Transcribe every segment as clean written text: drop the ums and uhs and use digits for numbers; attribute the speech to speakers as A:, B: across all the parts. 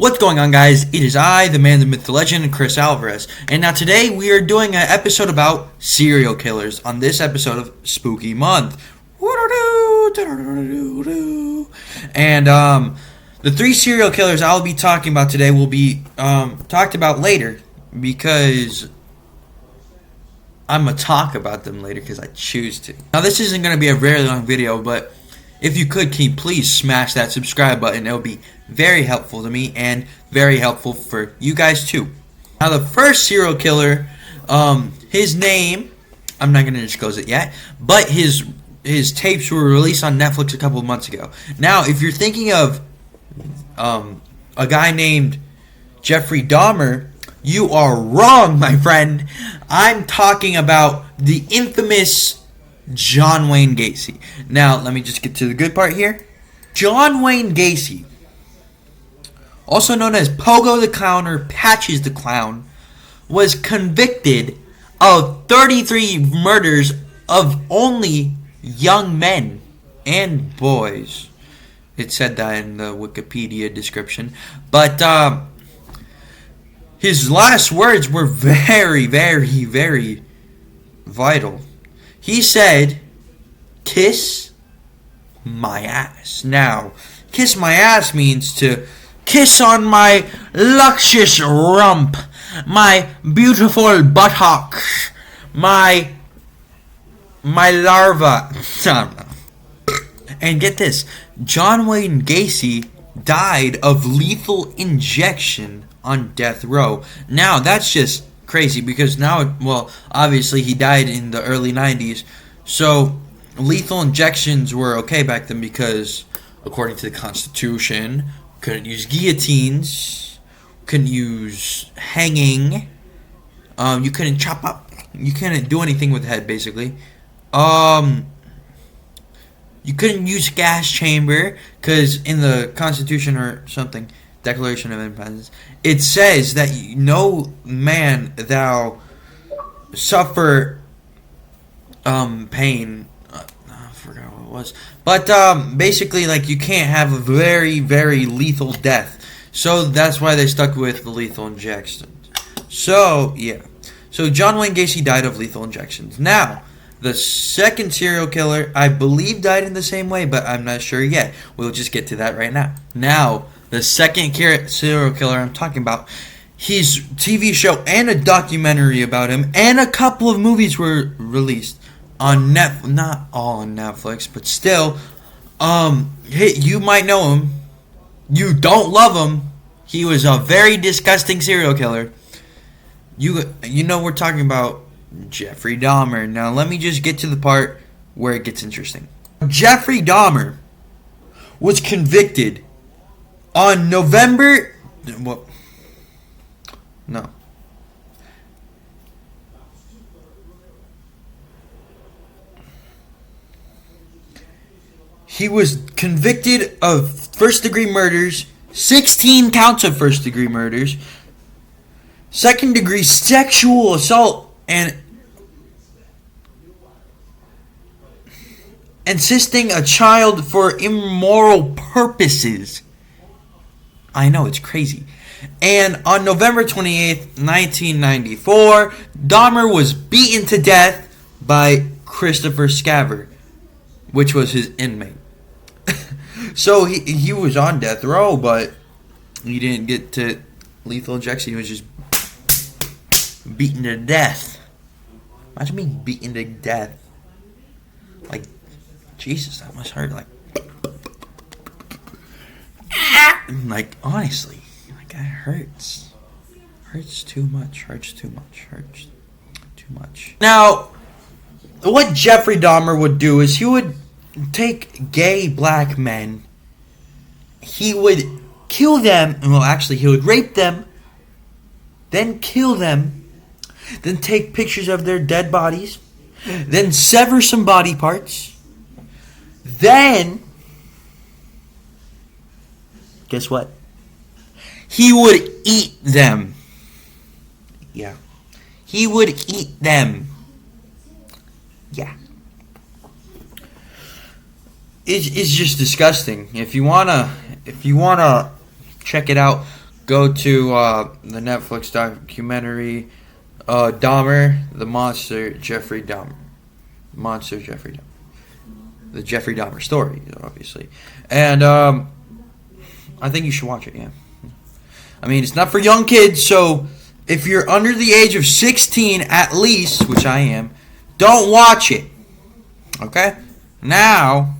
A: What's going on, guys? It is I, the man, the myth, the legend, Chris Alvarez. And now today we are doing an episode about serial killers on this episode of Spooky Month. And the three serial killers I'll be talking about today will be talked about later because I'm going to talk about them later because I choose to. Now this isn't going to be a very long video, but if you could, can you please smash that subscribe button? It will be very helpful to me and very helpful for you guys too. Now the first serial killer, his name, I'm not going to disclose it yet, but his tapes were released on Netflix a couple of months ago. Now if you're thinking of a guy named Jeffrey Dahmer, you are wrong, my friend. I'm talking about the infamous John Wayne Gacy. Now, let me just get to the good part here. John Wayne Gacy, also known as Pogo the Clown or Patches the Clown, was convicted of 33 murders of only young men and boys. It said that in the Wikipedia description. But his last words were very, very, very vital. He said, "Kiss my ass." Now, kiss my ass means to kiss on my luscious rump, my beautiful buttocks, my larva. And get this, John Wayne Gacy died of lethal injection on death row. Now, that's just crazy because now, well, obviously he died in the early 90s, so lethal injections were okay back then because according to the Constitution, couldn't use guillotines, couldn't use hanging, you couldn't chop up, you couldn't do anything with the head basically, you couldn't use gas chamber because in the Constitution or something, Declaration of Independence, it says that no man thou suffer pain. I forgot what it was, but basically, like, you can't have a very, very lethal death. So that's why they stuck with the lethal injections. So yeah, so John Wayne Gacy died of lethal injections. Now, the second serial killer, I believe, died in the same way, but I'm not sure yet. We'll just get to that right now. Now, the second serial killer I'm talking about, his TV show and a documentary about him and a couple of movies were released on not all on Netflix, but still, you might know him. You don't love him. He was a very disgusting serial killer. You know we're talking about Jeffrey Dahmer. Now let me just get to the part where it gets interesting. Jeffrey Dahmer was convicted on November... Well, no. He was convicted of first-degree murders, 16 counts of first-degree murders, second-degree sexual assault, and assisting a child for immoral purposes. I know, it's crazy. And on November 28th, 1994, Dahmer was beaten to death by Christopher Scaver, which was his inmate. So he was on death row, but he didn't get to lethal injection. He was just beaten to death. Imagine being beaten to death. Like, Jesus, that must hurt. Like, honestly, like, that hurts. Hurts too much. Hurts too much. Hurts too much. Now, what Jeffrey Dahmer would do is he would take gay black men. He would kill them. Well, actually, he would rape them, then kill them, then take pictures of their dead bodies, then sever some body parts, then, guess what? He would eat them. Yeah. He would eat them. Yeah. It's just disgusting. If you wanna check it out, go to the Netflix documentary Dahmer, the monster Jeffrey Dahmer. Monster Jeffrey Dahmer. The Jeffrey Dahmer story, obviously. And I think you should watch it, yeah. I mean, it's not for young kids, so if you're under the age of 16 at least, which I am, don't watch it. Okay? Now,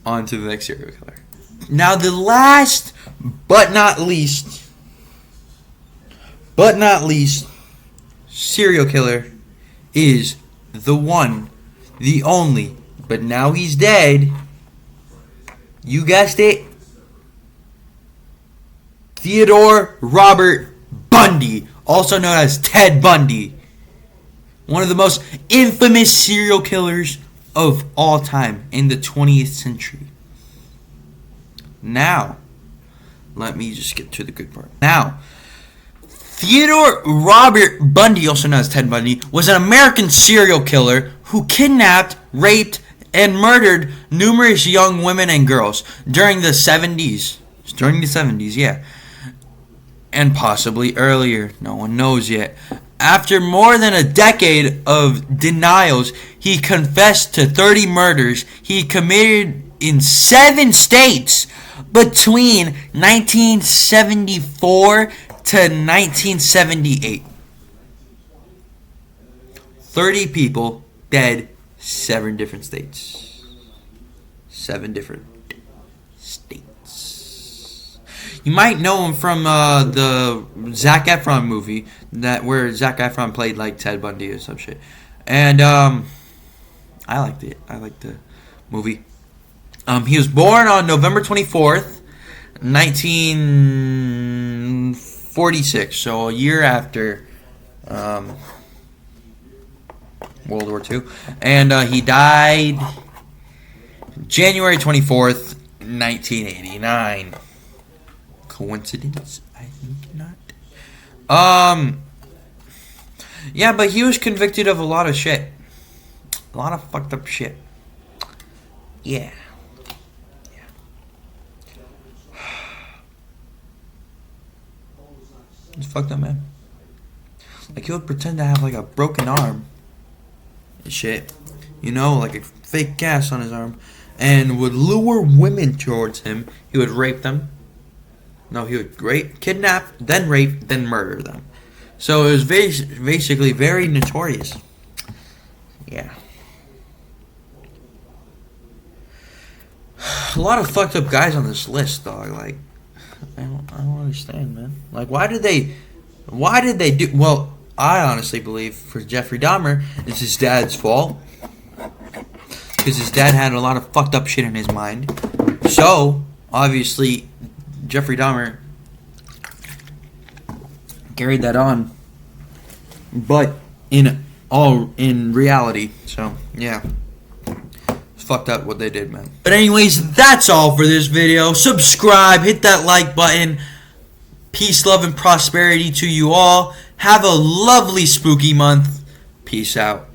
A: on to the next serial killer. Now, the last but not least serial killer is the one, the only, but now he's dead. You guessed it. Theodore Robert Bundy, also known as Ted Bundy. One of the most infamous serial killers of all time in the 20th century. Now, let me just get to the good part. Now, Theodore Robert Bundy, also known as Ted Bundy, was an American serial killer who kidnapped, raped, and murdered numerous young women and girls during the 70s. During the 70s, yeah. And possibly earlier. No one knows yet. After more than a decade of denials, he confessed to 30 murders he committed in 7 states between 1974 to 1978. 30 people dead, 7 different states. 7 different states. You might know him from the Zac Efron movie, where Zac Efron played like Ted Bundy or some shit. And I liked it. I liked the movie. He was born on November 24th, 1946, so a year after World War II. And he died January 24th, 1989. Coincidence? I think not. Yeah, but he was convicted of a lot of shit. A lot of fucked up shit. Yeah. It's fucked up, man. Like, he would pretend to have, like, a broken arm and shit. You know, like a fake cast on his arm. And would lure women towards him. He would rape them. No, he would kidnap, then rape, then murder them. So it was basically very notorious. Yeah. A lot of fucked up guys on this list, dog. Like, I don't understand, man. Like, why did they do? Well, I honestly believe for Jeffrey Dahmer, it's his dad's fault. Because his dad had a lot of fucked up shit in his mind. So, obviously, Jeffrey Dahmer carried that on. But in reality, so yeah. It's fucked up what they did, man. But anyways, that's all for this video. Subscribe, hit that like button. Peace, love, and prosperity to you all. Have a lovely spooky month. Peace out.